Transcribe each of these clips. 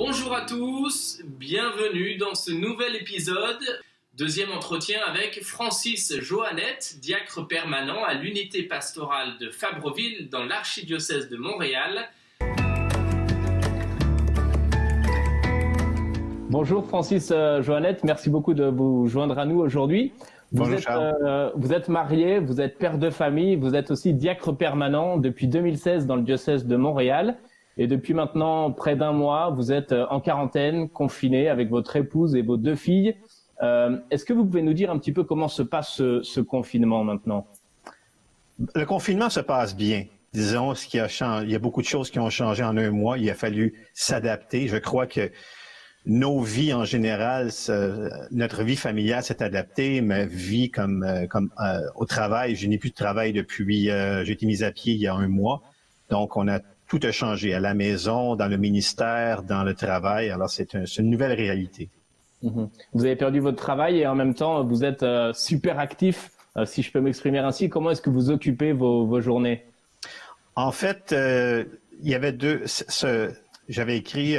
Bonjour à tous, bienvenue dans ce nouvel épisode. Deuxième entretien avec Francis Joannette, diacre permanent à l'unité pastorale de Fabreville dans l'archidiocèse de Montréal. Bonjour Francis Joannette, merci beaucoup de vous joindre à nous aujourd'hui. Vous êtes marié, vous êtes père de famille, vous êtes aussi diacre permanent depuis 2016 dans le diocèse de Montréal. Et depuis maintenant près d'un mois, vous êtes en quarantaine, confiné avec votre épouse et vos deux filles. Est-ce que vous pouvez nous dire un petit peu comment se passe ce confinement maintenant? Le confinement se passe bien. Disons, il y a beaucoup de choses qui ont changé en un mois. Il a fallu s'adapter. Je crois que nos vies en général, notre vie familiale s'est adaptée. Ma vie comme au travail, je n'ai plus de travail depuis, j'ai été mise à pied il y a un mois. Donc, tout a changé à la maison, dans le ministère, dans le travail. Alors, c'est une nouvelle réalité. Vous avez perdu votre travail et en même temps, vous êtes super actif, si je peux m'exprimer ainsi. Comment est-ce que vous occupez vos journées? En fait, il y avait j'avais écrit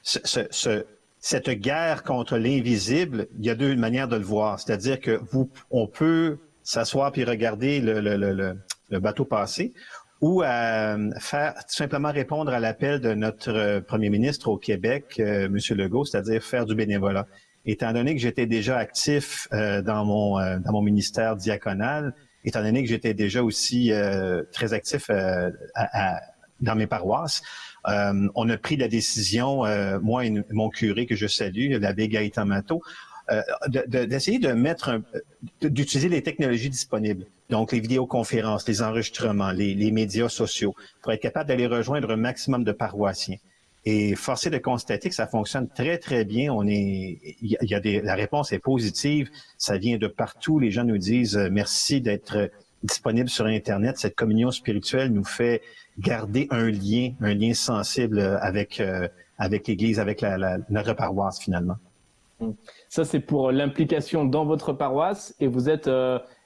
cette guerre contre l'invisible. Il y a deux manières de le voir. C'est-à-dire que on peut s'asseoir puis regarder le bateau passer, ou simplement répondre à l'appel de notre premier ministre au Québec, M. Legault, c'est-à-dire faire du bénévolat. Étant donné que j'étais déjà actif dans mon ministère diaconal, étant donné que j'étais déjà aussi très actif dans mes paroisses, on a pris la décision, moi et mon curé que je salue, l'abbé Gaëtan Matteau, d'essayer d'utiliser les technologies disponibles. Donc, les vidéoconférences, les enregistrements, les médias sociaux, pour être capable d'aller rejoindre un maximum de paroissiens. Et force est de constater que ça fonctionne très, très bien. La réponse est positive. Ça vient de partout. Les gens nous disent merci d'être disponible sur Internet. Cette communion spirituelle nous fait garder un lien sensible avec l'Église, avec notre paroisse, finalement. Ça, c'est pour l'implication dans votre paroisse. Et vous êtes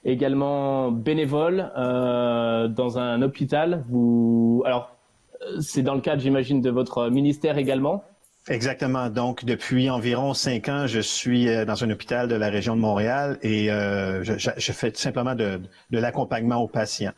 également bénévole dans un hôpital. Alors, c'est dans le cadre, j'imagine, de votre ministère également? Exactement. Donc, depuis environ 5 ans, je suis dans un hôpital de la région de Montréal et je fais tout simplement de l'accompagnement aux patients.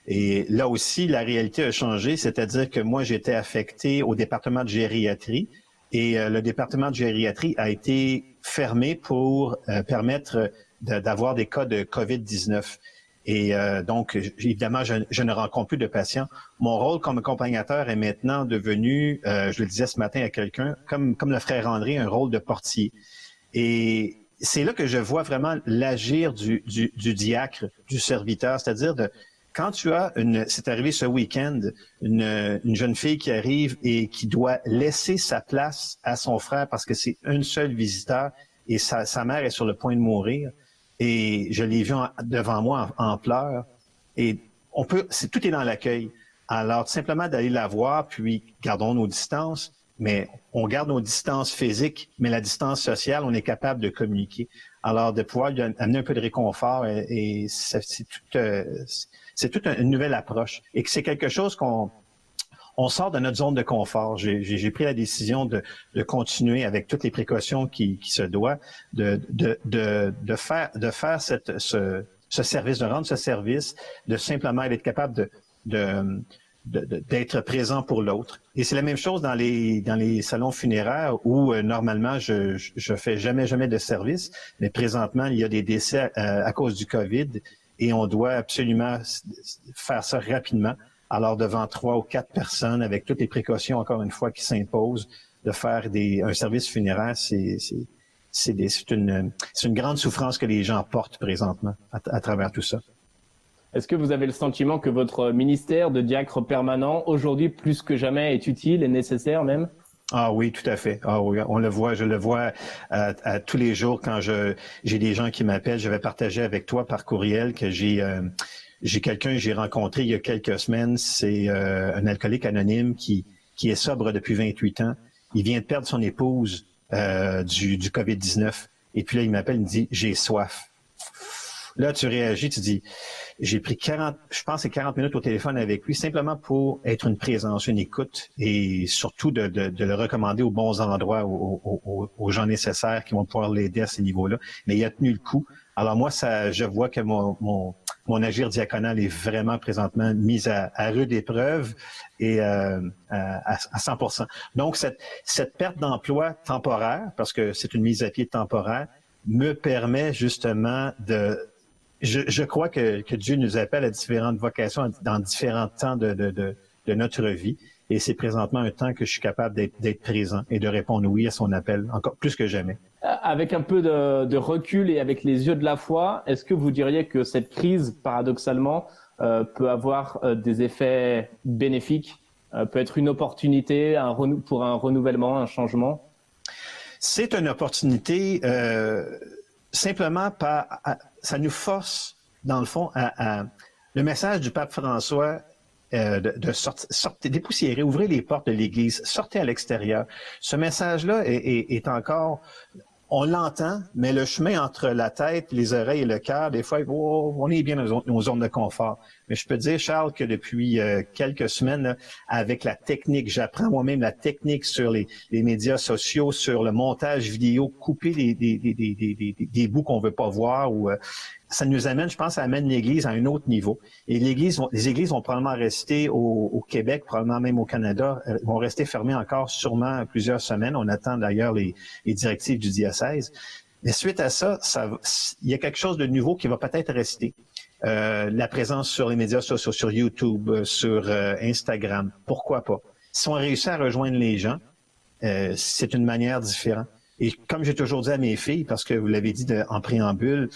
Et là aussi, la réalité a changé, c'est-à-dire que moi, j'étais affecté au département de gériatrie. Et le département de gériatrie a été fermé pour permettre d'avoir des cas de COVID-19. Et donc, évidemment, je ne rencontre plus de patients. Mon rôle comme accompagnateur est maintenant devenu, je le disais ce matin à quelqu'un, comme le frère André, un rôle de portier. Et c'est là que je vois vraiment l'agir du diacre, du serviteur, c'est-à-dire quand tu as c'est arrivé ce week-end, une jeune fille qui arrive et qui doit laisser sa place à son frère parce que c'est un seul visiteur et sa mère est sur le point de mourir. Et je l'ai vu devant moi en pleurs. Et tout est dans l'accueil. Alors, simplement d'aller la voir, puis gardons nos distances, mais on garde nos distances physiques, mais la distance sociale, on est capable de communiquer. Alors, de pouvoir lui amener un peu de réconfort, et c'est toute une nouvelle approche. Et que c'est quelque chose on sort de notre zone de confort. J'ai pris la décision de continuer avec toutes les précautions qui se doivent, de faire ce service, de rendre ce service, de simplement être capable d'être présent pour l'autre. Et c'est la même chose dans les salons funéraires où normalement je fais jamais de service, mais présentement il y a des décès à cause du COVID et on doit absolument faire ça rapidement. Alors devant 3 ou 4 personnes, avec toutes les précautions encore une fois qui s'imposent, de faire un service funéraire, c'est une grande souffrance que les gens portent présentement à travers tout ça. Est-ce que vous avez le sentiment que votre ministère de diacre permanent, aujourd'hui plus que jamais, est utile et nécessaire même? Ah oui, tout à fait. Ah oui, je le vois à tous les jours quand j'ai des gens qui m'appellent. Je vais partager avec toi par courriel que j'ai quelqu'un que j'ai rencontré il y a quelques semaines. C'est un alcoolique anonyme qui est sobre depuis 28 ans. Il vient de perdre son épouse du COVID-19. Et puis là, il m'appelle, il me dit « j'ai soif ». Là, tu réagis, tu dis, j'ai pris 40 minutes au téléphone avec lui simplement pour être une présence, une écoute et surtout de le recommander aux bons endroits, aux gens nécessaires qui vont pouvoir l'aider à ces niveaux-là. Mais il a tenu le coup. Alors moi, je vois que mon agir diaconal est vraiment présentement mis à rude épreuve et à 100%. Donc, cette perte d'emploi temporaire, parce que c'est une mise à pied temporaire, me permet justement je crois que Dieu nous appelle à différentes vocations dans différents temps de notre vie. Et c'est présentement un temps que je suis capable d'être présent et de répondre oui à son appel, encore plus que jamais. Avec un peu de recul et avec les yeux de la foi, est-ce que vous diriez que cette crise, paradoxalement, peut avoir des effets bénéfiques, peut être une opportunité pour un renouvellement, un changement? C'est une opportunité simplement ça nous force, dans le fond, le message du pape François de sortir, dépoussiérer, ouvrez les portes de l'Église, sortez à l'extérieur. Ce message-là est encore, on l'entend, mais le chemin entre la tête, les oreilles et le cœur, des fois, on est bien dans nos zones de confort. Mais je peux te dire, Charles, que depuis quelques semaines, là, avec la technique, j'apprends moi-même la technique sur les médias sociaux, sur le montage vidéo, couper des bouts qu'on veut pas voir ou ça nous amène, je pense, ça amène l'Église à un autre niveau. Et les églises vont probablement rester au Québec, probablement même au Canada, vont rester fermées encore sûrement plusieurs semaines. On attend d'ailleurs les directives du diocèse. Mais suite à ça, il y a quelque chose de nouveau qui va peut-être rester. La présence sur les médias sociaux, sur YouTube, sur Instagram, pourquoi pas? Si on réussit à rejoindre les gens, c'est une manière différente. Et comme j'ai toujours dit à mes filles, parce que vous l'avez dit en préambule,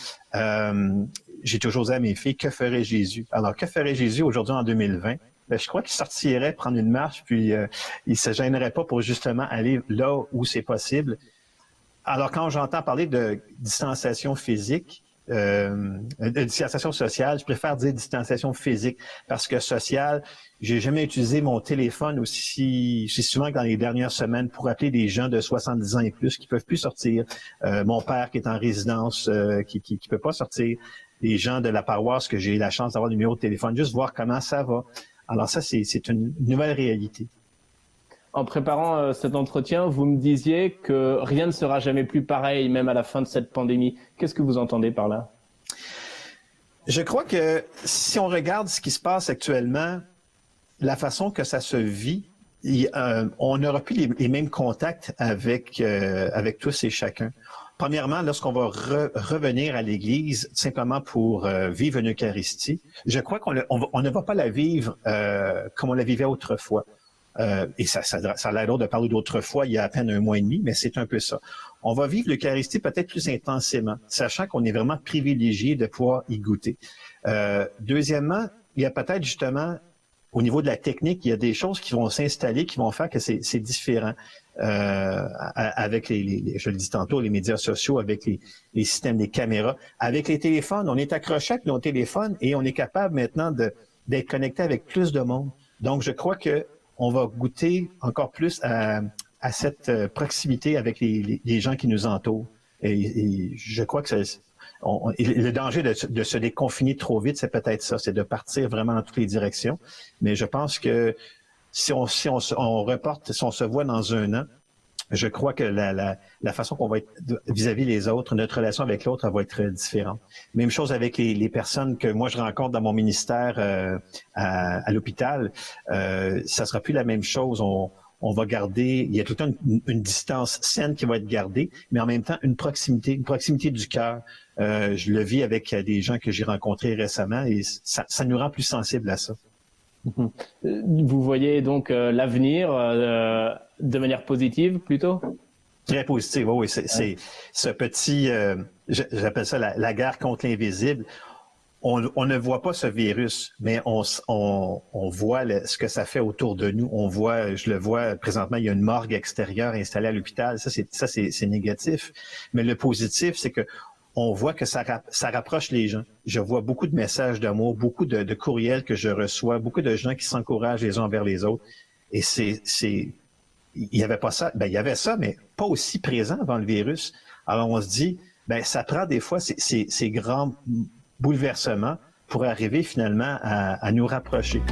j'ai toujours dit à mes filles, que ferait Jésus? Alors, que ferait Jésus aujourd'hui en 2020? Ben, je crois qu'il sortirait prendre une marche, puis il se gênerait pas pour justement aller là où c'est possible. Alors, quand j'entends parler de distanciation physique, distanciation sociale, je préfère dire distanciation physique parce que sociale, j'ai jamais utilisé mon téléphone aussi souvent que dans les dernières semaines pour appeler des gens de 70 ans et plus qui peuvent plus sortir. Mon père qui est en résidence, qui peut pas sortir. Les gens de la paroisse que j'ai eu la chance d'avoir le numéro de téléphone, juste voir comment ça va. Alors ça, c'est une nouvelle réalité. En préparant cet entretien, vous me disiez que rien ne sera jamais plus pareil, même à la fin de cette pandémie. Qu'est-ce que vous entendez par là? Je crois que si on regarde ce qui se passe actuellement, la façon que ça se vit, on n'aura plus les mêmes contacts avec tous et chacun. Premièrement, lorsqu'on va revenir à l'Église simplement pour vivre une Eucharistie, je crois qu'on ne va pas la vivre comme on la vivait autrefois. Et ça a l'air drôle de parler d'autrefois, il y a à peine un mois et demi, mais c'est un peu ça. On va vivre l'Eucharistie peut-être plus intensément, sachant qu'on est vraiment privilégié de pouvoir y goûter. Deuxièmement, il y a peut-être justement, au niveau de la technique, il y a des choses qui vont s'installer, qui vont faire que c'est différent. Avec je le dis tantôt, les médias sociaux, avec les systèmes des caméras, avec les téléphones, on est accroché avec nos téléphones et on est capable maintenant d'être connecté avec plus de monde. Donc, je crois que on va goûter encore plus à cette proximité avec les gens qui nous entourent. Et je crois que le danger de se déconfiner trop vite, c'est peut-être ça, c'est de partir vraiment dans toutes les directions. Mais je pense que si on reporte, si on se voit dans un an, je crois que la façon qu'on va être vis-à-vis les autres, notre relation avec l'autre, elle va être différente. Même chose avec les personnes que moi je rencontre dans mon ministère à l'hôpital. Ça sera plus la même chose. On va garder, il y a tout le temps une distance saine qui va être gardée, mais en même temps une proximité du cœur. Je le vis avec des gens que j'ai rencontrés récemment et ça nous rend plus sensibles à ça. Vous voyez donc l'avenir de manière positive plutôt? Très positive, oui. C'est ce petit, j'appelle ça la guerre contre l'invisible. On ne voit pas ce virus, mais on voit ce que ça fait autour de nous. On voit, je le vois présentement, il y a une morgue extérieure installée à l'hôpital. Ça, c'est négatif. Mais le positif, c'est que on voit que ça rapproche les gens. Je vois beaucoup de messages d'amour, beaucoup de courriels que je reçois, beaucoup de gens qui s'encouragent les uns envers les autres. Et il y avait pas ça. Ben, il y avait ça, mais pas aussi présent avant le virus. Alors, on se dit, ben, ça prend des fois ces grands bouleversement pour arriver finalement à nous rapprocher.